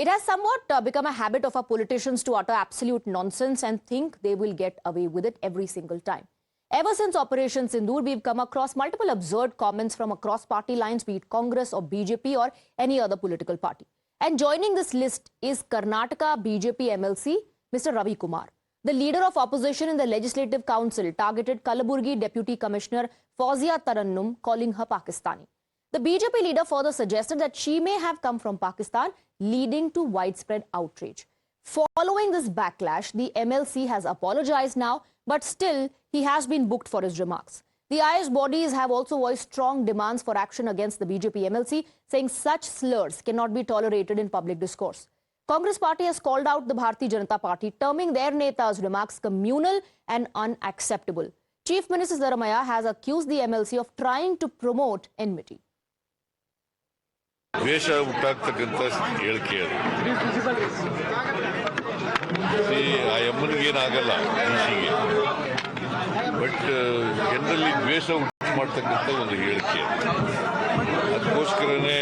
It has somewhat become a habit of our politicians to utter absolute nonsense and think they will get away with it every single time. Ever since Operation Sindoor, we've come across multiple absurd comments from across party lines, be it Congress or BJP or any other political party. And joining this list is Karnataka BJP MLC, Mr. Ravi Kumar. The leader of opposition in the Legislative Council targeted Kalaburgi Deputy Commissioner Fauzia Tarannum, calling her Pakistani. The BJP leader further suggested that she may have come from Pakistan, leading to widespread outrage. Following this backlash, the MLC has apologized now, but still he has been booked for his remarks. The IS bodies have also voiced strong demands for action against the BJP MLC, saying such slurs cannot be tolerated in public discourse. Congress party has called out the Bharatiya Janata Party, terming their neta's remarks communal and unacceptable. Chief Minister Siddaramaiah has accused the MLC of trying to promote enmity. ದ್ವೇಷ ಉಂಟಾಗ್ತಕ್ಕಂಥ ಹೇಳಿಕೆ ಆ ಅಮ್ಮನಿಗೇನಾಗಲ್ಲ ಮನುಷ್ಯನಿಗೆ, but ಜನರಲ್ಲಿ ದ್ವೇಷ ಉಂಟು ಮಾಡ್ತಕ್ಕಂಥ ಒಂದು ಹೇಳಿಕೆ. ಅದಕ್ಕೋಸ್ಕರನೇ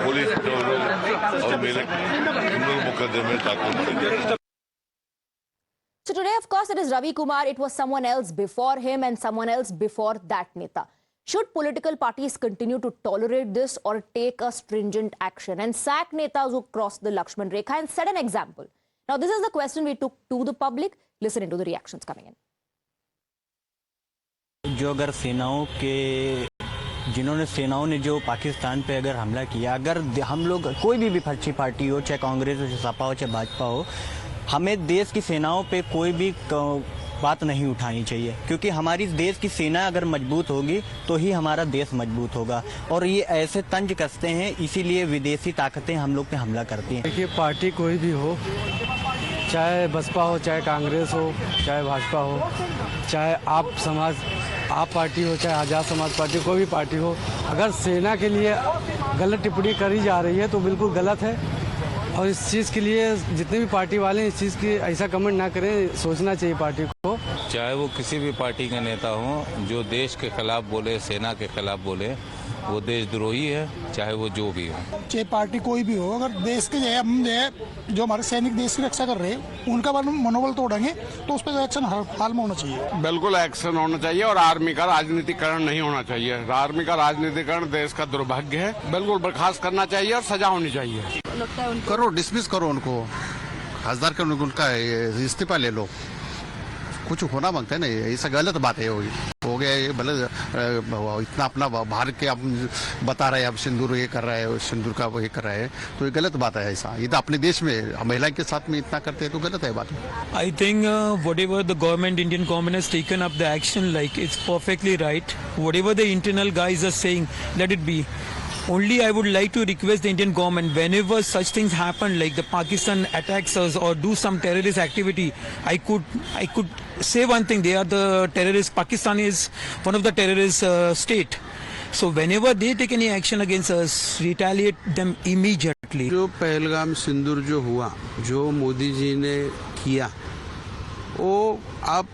ಪೊಲೀಸ್ನವರು ಅವ್ರ ಮೇಲೆ ಕ್ರಿಮಿನಲ್ ಮೊಕದ್ದಮೆ ದಾಖಲು ಮಾಡಿದ್ದಾರೆ. So today, of course, it is Ravi Kumar. It was someone else before him and someone else before that neta. Should political parties continue to tolerate this or take a stringent action and sack netas who cross the Lakshman Rekha and set an example? Now, this is the question we took to the public. Listen into the reactions coming in. जो अगर जिन्होंने सेनाओं ने जो पाकिस्तान पे अगर हमला किया, अगर हम लोग कोई भी विपक्षी पार्टी हो, चाहे कांग्रेस हो, चाहे सपा हो, चाहे भाजपा हो, हमें देश की सेनाओं पे कोई भी बात नहीं उठानी चाहिए, क्योंकि हमारी देश की सेना अगर मजबूत होगी तो ही हमारा देश मजबूत होगा। और ये ऐसे तंज कसते हैं, इसीलिए विदेशी ताकतें हम लोग पे हमला करती हैं। देखिए, पार्टी कोई भी हो, चाहे बसपा हो, चाहे कांग्रेस हो, चाहे भाजपा हो, चाहे आप पार्टी हो, चाहे आज़ाद समाज पार्टी, कोई भी पार्टी हो, अगर सेना के लिए गलत टिप्पणी करी जा रही है तो बिल्कुल गलत है। और इस चीज़ के लिए जितने भी पार्टी वाले हैं, इस चीज़ की ऐसा कमेंट ना करें, सोचना चाहिए पार्टी को। चाहे वो किसी भी पार्टी के नेता हों, जो देश के खिलाफ बोले, सेना के खिलाफ बोले, वो देशद्रोही है, चाहे वो जो भी हो। चाहे पार्टी कोई भी हो, अगर देश के जो हमारे सैनिक देश की रक्षा कर रहे हैं, उनका मनोबल तोड़ेंगे तो उस पर एक्शन हर हाल में होना चाहिए। बिल्कुल एक्शन होना चाहिए और आर्मी का राजनीतिकरण नहीं होना चाहिए। आर्मी का राजनीतिकरण देश का दुर्भाग्य है। बिल्कुल बर्खास्त करना चाहिए और सजा होनी चाहिए। करो, डिसमिस करो उनको, खासदार कर उनका इस्तीफा ले लो। कुछ होना मांगते हैं ना, ऐसा गलत बात है। हो गया ये भले इतना अपना भारत के आप बता रहे हैं, अब सिंदूर ये कर रहा है, सिंदूर का वो ये कर रहा है, तो ये गलत बात है। ऐसा ये तो अपने देश में महिला के साथ में इतना करते हैं तो गलत है बात। I think whatever the Indian government has taken up the action, like it's perfectly right. Whatever the internal guys are saying, let it be. Only I would like to request the Indian government, whenever such things happen, like the Pakistan attacks us or do some terrorist activity, I could say one thing: they are the terrorists. Pakistan is one of the terrorist state. So whenever they take any action against us, retaliate them immediately. जो पहलगाम सिंदूर जो हुआ, जो मोदी जी ने किया, वो आप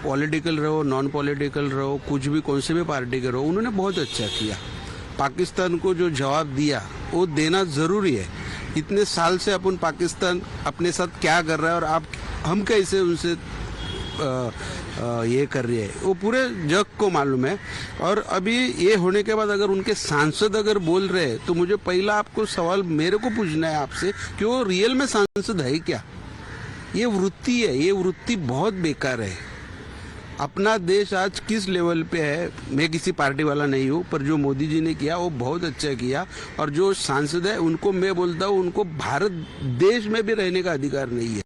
political रहो, non political रहो, कुछ भी कौन से भी पार्टी के रहो, उन्होंने बहुत अच्छा किया। पाकिस्तान को जो जवाब दिया वो देना ज़रूरी है। इतने साल से अपन पाकिस्तान अपने साथ क्या कर रहा है और हम कैसे उनसे ये कर रही है, वो पूरे जग को मालूम है। और अभी ये होने के बाद अगर उनके सांसद अगर बोल रहे हैं तो मुझे पहला आपको सवाल मेरे को पूछना है आपसे कि वो रियल में सांसद है क्या? ये वृत्ति है, ये वृत्ति बहुत बेकार है। अपना देश आज किस लेवल पे है, मैं किसी पार्टी वाला नहीं हूँ, पर जो मोदी जी ने किया वो बहुत अच्छा किया। और जो सांसद है उनको मैं बोलता हूँ, उनको भारत देश में भी रहने का अधिकार नहीं है।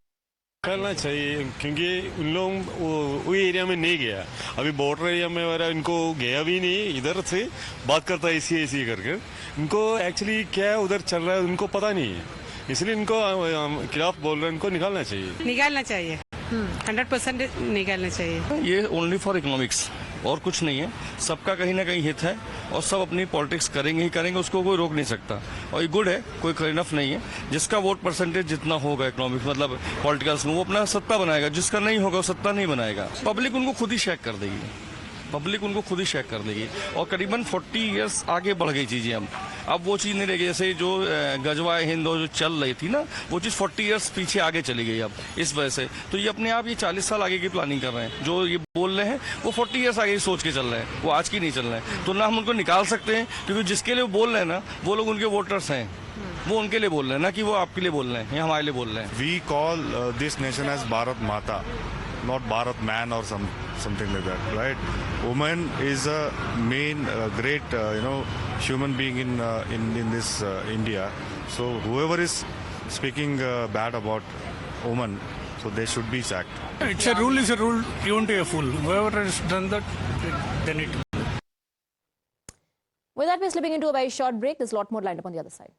करना चाहिए, क्योंकि उन लोग वो एरिया में नहीं गया, अभी बॉर्डर एरिया में वगैरह इनको गया भी नहीं, इधर से बात करता है ऐसी करके। इनको एक्चुअली क्या उधर चल रहा है उनको पता नहीं है, इसलिए इनको खिलाफ बोल रहे हैं, इनको निकालना चाहिए। 100% निकालना चाहिए। ये ओनली फॉर इकोनॉमिक्स और कुछ नहीं है। सबका कहीं ना कहीं हित है और सब अपनी पॉलिटिक्स करेंगे ही करेंगे, उसको कोई रोक नहीं सकता। और ये गुड है, कोई इनफ नहीं है। जिसका वोट परसेंटेज जितना होगा इकोनॉमिक्स मतलब पॉलिटिकल्स में, वो अपना सत्ता बनाएगा। जिसका नहीं होगा वो सत्ता नहीं बनाएगा। पब्लिक उनको खुद ही शेक कर देगी। और करीबन 40 इयर्स आगे बढ़ गई चीजें। अब वो चीज़ नहीं रह गई, जैसे जो गजवाए हिंद जो चल रही थी ना, वो चीज़ 40 ईयर्स पीछे आगे चली गई अब इस वजह से। तो ये अपने आप ये 40 साल आगे की प्लानिंग कर रहे हैं, जो ये बोल रहे हैं वो 40 ईयर्स आगे सोच के चल रहे हैं, वो आज की नहीं चल रहे हैं। तो ना हम उनको निकाल सकते हैं, क्योंकि जिसके लिए वो बोल रहे हैं ना, वो लोग उनके वोटर्स हैं, वो उनके लिए बोल रहे हैं ना कि वो आपके लिए बोल रहे हैं या हमारे लिए बोल रहे हैं। We call this nation as Bharat Mata, not Bharat Man or something like that, right? Woman is a main great human being in this India. So whoever is speaking bad about woman, so they should be sacked. It's a rule is a rule, even to a fool. Whoever has done that, they need to. With that, we're slipping into a very short break. There's a lot more lined up on the other side.